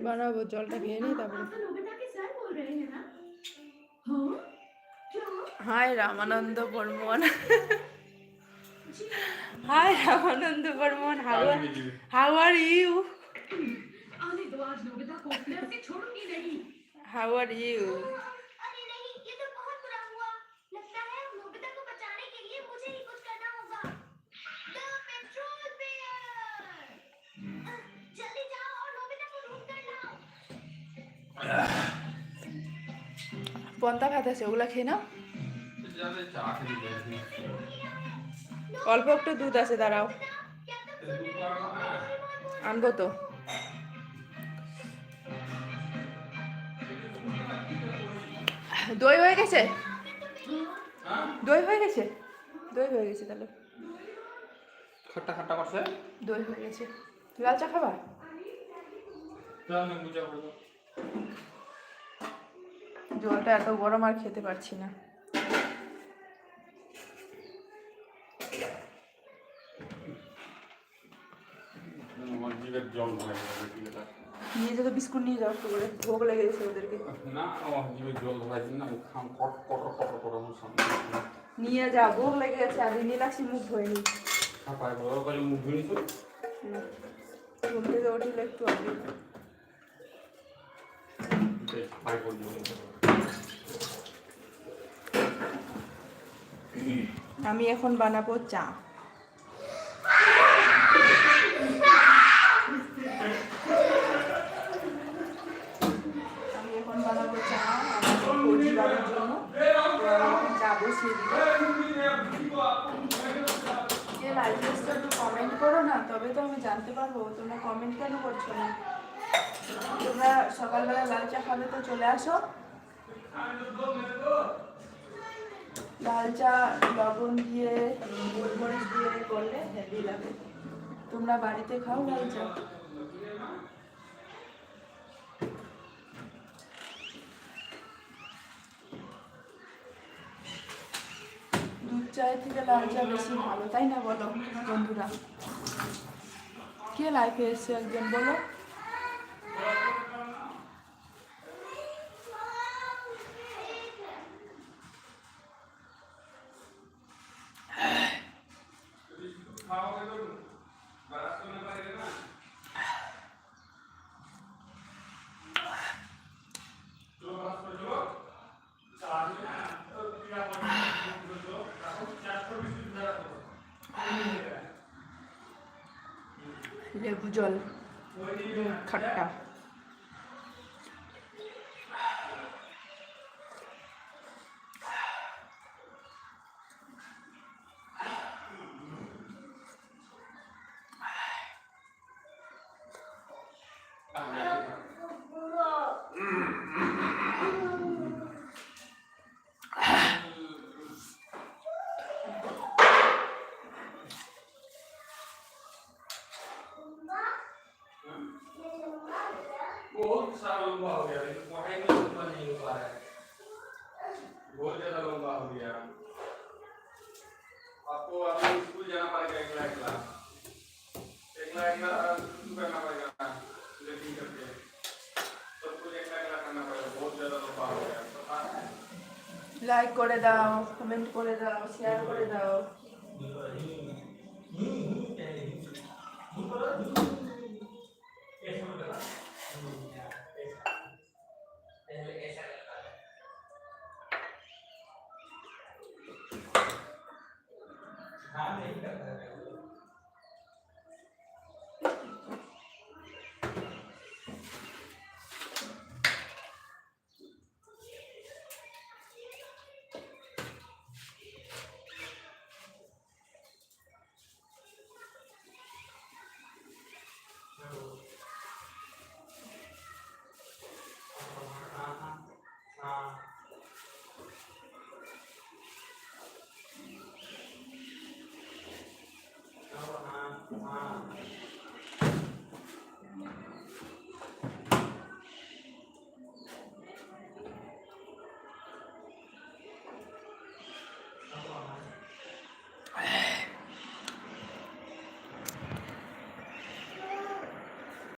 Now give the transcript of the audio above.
বানাবো, জলটা খেয়ে নিই তারপরে। Hi Ramananda Barman. Hi Ramananda Barman, how are you? How are you? अरे नहीं, ये तो बहुत बुरा हुआ। लगता है नोबिता को बचाने के लिए मुझे ही कुछ करना होगा। द पेट्रोल बेयर, जल्दी जाओ और नोबिता को ढूंढ कर लाओ। পন্তা ভাত আছে, ওগুলা খেয়ে নাও। অল্প একটু দুধ আছে, দাঁড়াও আনবো তো। দই হয়ে গেছে, দই হয়ে গেছে, দই হয়ে গেছে তাহলে। খট্টা খট্টা করছে, দই হয়ে গেছে। লাল চা খাবা? জলটা এত গরম আর খেতে পারছি না। নিয়ে যাও, বিস্কুট নিয়ে যাও একটু করে, ভোগ লেগে গেছে ওদেরকে। নিয়ে যা, ভোগ লেগে গেছে। আর নীলাক্ষী মুখ ধোয় নি, ঘুম থেকে উঠিলে একটু আগে। আমি এখন বানাবো চা। আমি এখন বানাবো চা আমার পরিবারের জন্য। চা বসিয়ে দিব। লাইভটা একটু কমেন্ট করো না, তবে তো আমি জানতে পারবো তোমরা কমেন্ট কেন করছো না। তোমরা সকালবেলা লাল চা খাবে তো চলে আসো। লাল চা লবণ দিয়ে গোলমরিচ দিয়ে করলে হেভি লাগে। তোমরা বাড়িতে খাও লাল চা? দুধ চায়ের থেকে লাল চা বেশি ভালো, তাই না বলো বন্ধুরা? কে লাইফে এসছে একজন বলো? লেবু জল, খাট্টা। बहुत सारा लंबा हो गया, लेकिन पढ़ाई में उतना नहीं हो पा रहा है, बहुत ज्यादा लंबा हो गया। आपको अभी स्कूल जाना पड़ेगा, एकला एकला करना पड़ेगा, लेकिन करके सब कुछ एकला एकला करना पड़ेगा, बहुत ज्यादा लंबा हो गया। লাইক করে দাও, কমেন্ট করে দাও, শেয়ার করে দাও।